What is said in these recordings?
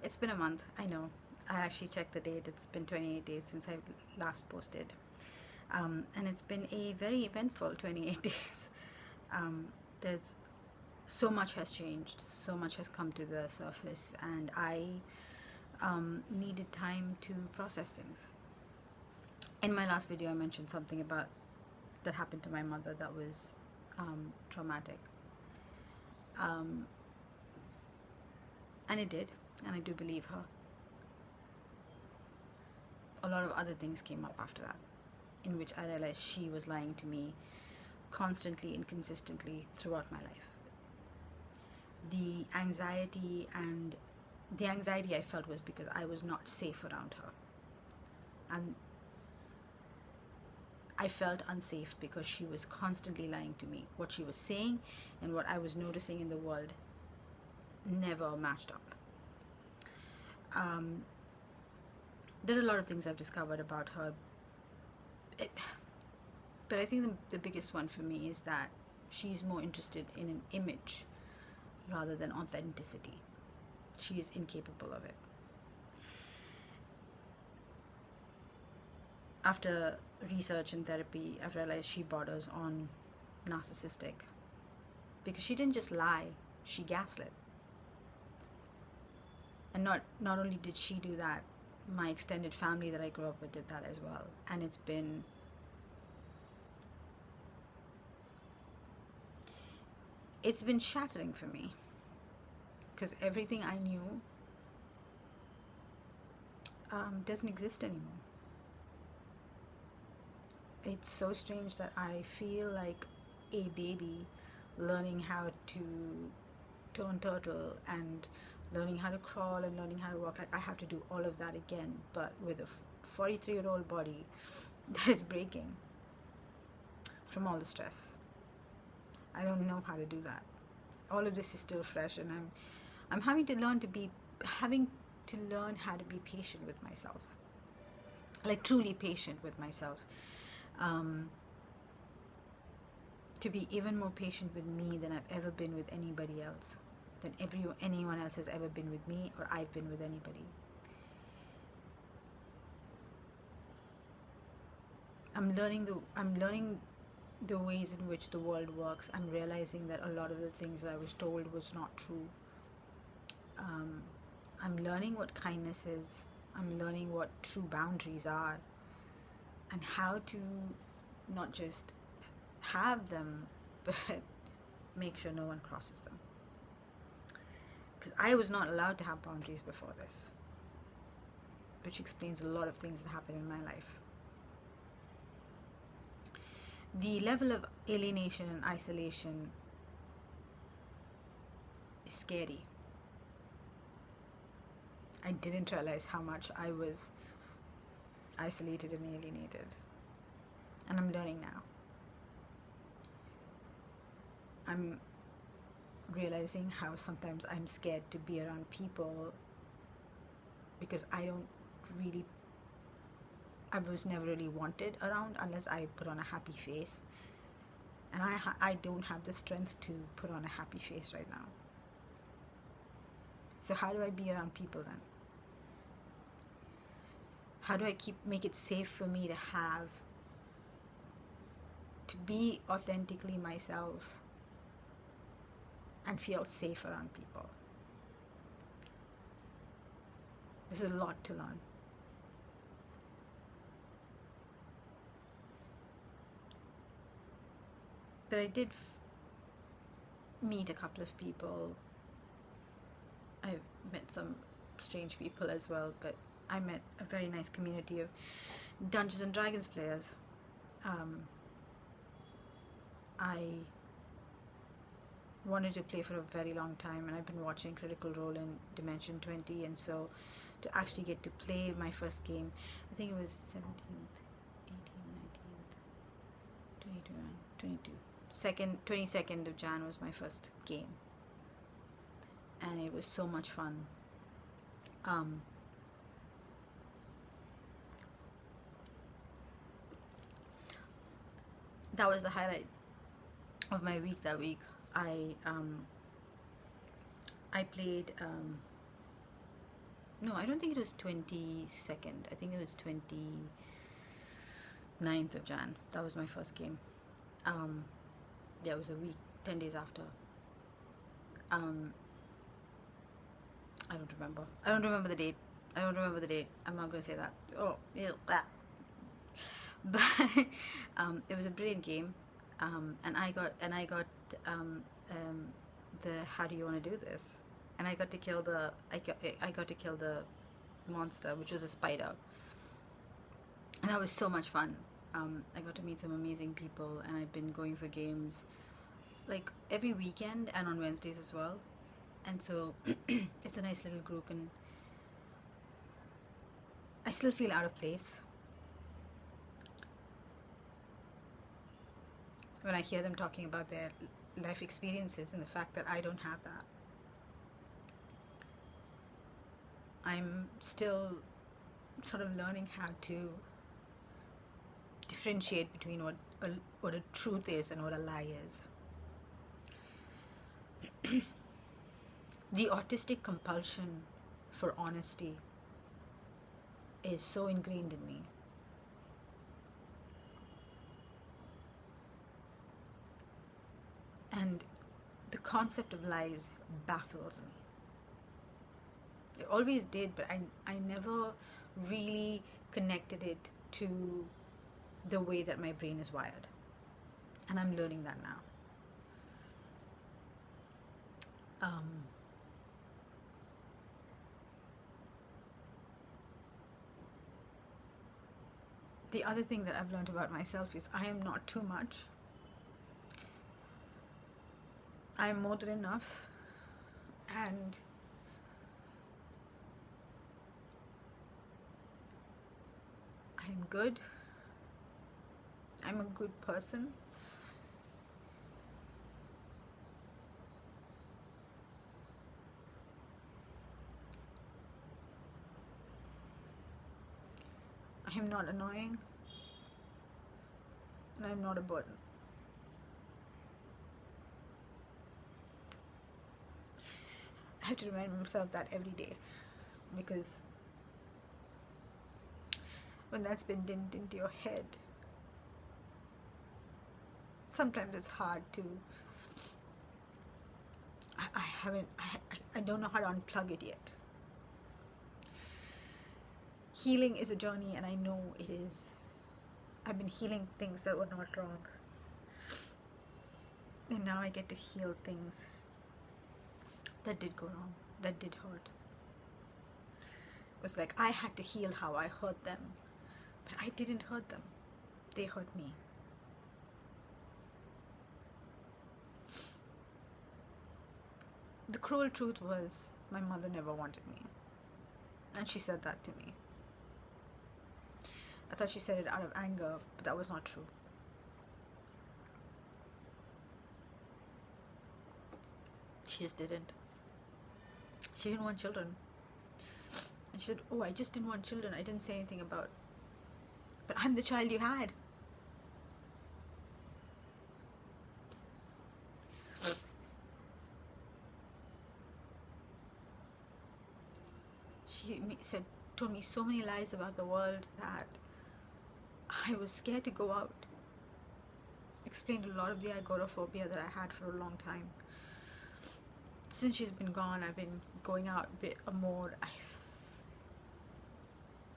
It's been a month, I know. I actually checked the date. It's been 28 days since I last posted. And it's been a very eventful 28 days. There's so much has changed, so much has come to the surface, and I needed time to process things. In my last video, I mentioned something about that happened to my mother that was traumatic. And it did, and I do believe her. A lot of other things came up after that, in which I realized she was lying to me constantly and consistently throughout my life. The anxiety I felt was because I was not safe around her. And I felt unsafe because she was constantly lying to me. What she was saying and what I was noticing in the world never matched up. There are a lot of things I've discovered about her. But I think the biggest one for me is that she's more interested in an image rather than authenticity. She is incapable of it. After research and therapy, I've realized she borders on narcissistic, because she didn't just lie, she gaslit. And not only did she do that, my extended family that I grew up with did that as well. And it's been shattering for me, because everything I knew doesn't exist anymore. It's so strange that I feel like a baby learning how to turn turtle and learning how to crawl and learning how to walk. Like, I have to do all of that again, but with a 43-year-old body that is breaking from all the stress. I don't know how to do that. All of this is still fresh, and I'm having to learn how to be patient with myself. Like, truly patient with myself. To be even more patient with me than I've ever been with anybody else, than anyone else has ever been with me, or I've been with anybody. I'm learning the ways in which the world works. I'm realizing that a lot of the things that I was told was not true. I'm learning what kindness is. I'm learning what true boundaries are, and how to not just have them, but make sure no one crosses them. Because I was not allowed to have boundaries before this, which explains a lot of things that happened in my life. The level of alienation and isolation is scary. I didn't realize how much I was isolated and alienated. And I'm learning now. I'm realizing how sometimes I'm scared to be around people because I was never really wanted around unless I put on a happy face. And I don't have the strength to put on a happy face right now. So how do I be around people then? How do I make it safe for me to be authentically myself and feel safe around people? There's a lot to learn. But I did meet a couple of people. I met some strange people as well, but I met a very nice community of Dungeons and Dragons players. I wanted to play for a very long time, and I've been watching Critical Role in Dimension 20, and so to actually get to play my first game, I think it was 17th, 18th, 19th, 22. 22nd of Jan was my first game, and it was so much fun. That was the highlight of my week that week. I played No, I don't think it was 22nd. I think it was 29th of Jan. That was my first game. Yeah, it was a week, 10 days after. um I don't remember the date. I'm not going to say that. Oh, yeah, that. But it was a brilliant game. And I got um, um, the how do you want to do this? And I got to kill the monster, which was a spider, and that was so much fun. I got to meet some amazing people, and I've been going for games like every weekend and on Wednesdays as well. And so it's a nice little group, and I still feel out of place when I hear them talking about their life experiences and the fact that I don't have that. I'm still sort of learning how to differentiate between what a truth is and what a lie is. The autistic compulsion for honesty is so ingrained in me. And the concept of lies baffles me. It always did, but I never really connected it to the way that my brain is wired. And I'm learning that now. The other thing that I've learned about myself is I am not too much. I am more than enough. And I'm good. I'm a good person. I am not annoying. And I'm not a burden. I have to remind myself that every day, because when that's been dinned into your head, sometimes it's hard to. I don't know how to unplug it yet. Healing is a journey, and I know it is. I've been healing things that were not wrong, and now I get to heal things that did go wrong, that did hurt. It was like I had to heal how I hurt them, but I didn't hurt them. They hurt me. The cruel truth was my mother never wanted me, and she said that to me. I thought she said it out of anger, but that was not true. She just didn't. She didn't want children. And she said, oh, I just didn't want children. I didn't say anything about, but I'm the child you had. She told me so many lies about the world that I was scared to go out. Explained a lot of the agoraphobia that I had for a long time. Since she's been gone, I've been going out a bit more.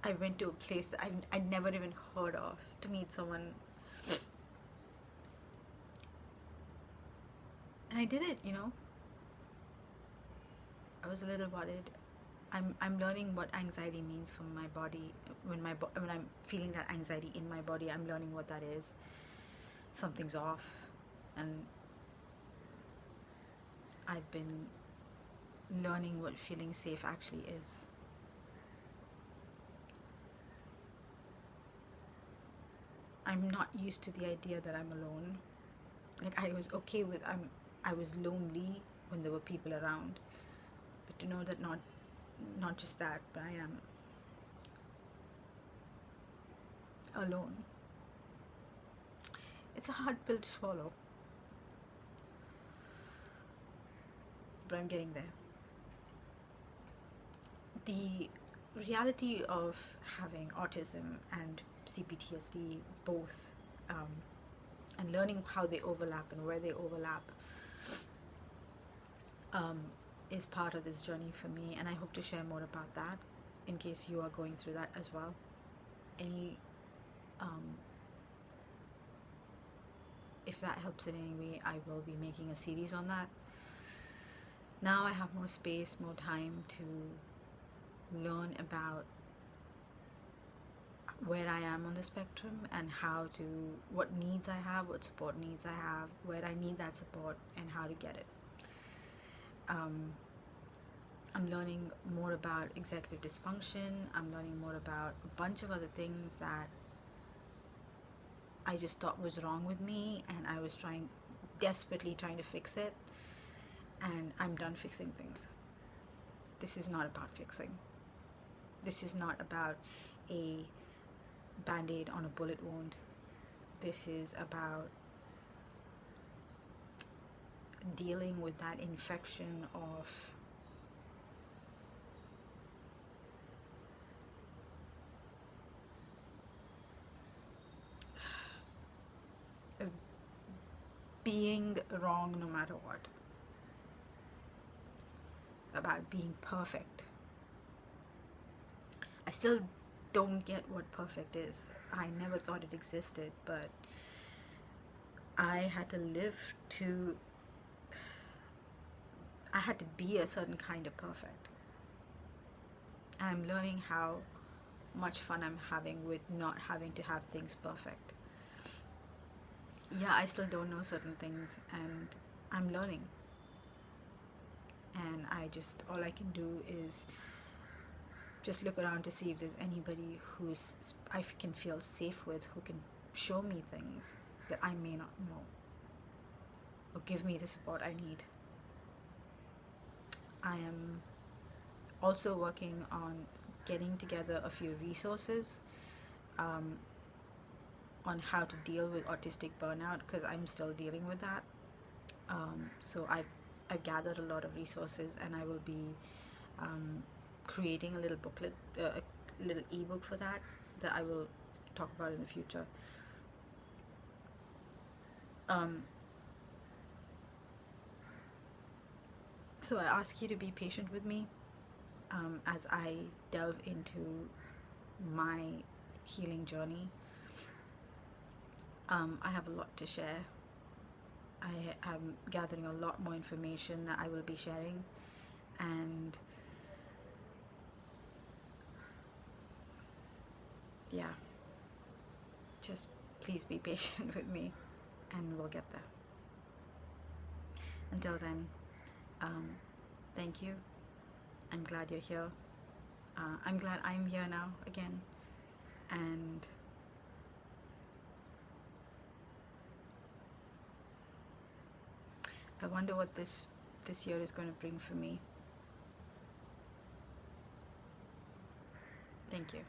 I went to a place that I never even heard of to meet someone. And I did it, I was a little worried. I'm learning what anxiety means for my body. When I'm feeling that anxiety in my body, I'm learning what that is. Something's off, and I've been learning what feeling safe actually is. I'm not used to the idea that I'm alone. Like I was okay with I was lonely when there were people around, but to know that not just that, but I am alone. It's a hard pill to swallow, but I'm getting there. the reality of having autism and CPTSD both, and learning how they overlap and where they overlap, um, is part of this journey for me, and I hope to share more about that in case you are going through that as well. Any if that helps in any way, I will be making a series on that. Now I have more space, more time to learn about where I am on the spectrum and what needs I have, what support needs I have, where I need that support, and how to get it. I'm learning more about executive dysfunction. I'm learning more about a bunch of other things that I just thought was wrong with me, and I was desperately trying to fix it, and I'm done fixing things. This is not about fixing. This is not about a band-aid on a bullet wound. This is about dealing with that infection of being wrong no matter what, about being perfect. I still don't get what perfect is. I never thought it existed, but I had to be a certain kind of perfect. I'm learning how much fun I'm having with not having to have things perfect. Yeah, I still don't know certain things, and I'm learning. And all I can do is just look around to see if there's anybody I can feel safe with, who can show me things that I may not know, or give me the support I need. I am also working on getting together a few resources on how to deal with autistic burnout, because I'm still dealing with that. So I've gathered a lot of resources, and I will be creating a little booklet, a little ebook for that I will talk about in the future. So I ask you to be patient with me as I delve into my healing journey. I have a lot to share. I am gathering a lot more information that I will be sharing, and yeah, just please be patient with me, and we'll get there. Until then, thank you. I'm glad you're here. I'm glad I'm here now again, and I wonder what this year is going to bring for me. Thank you.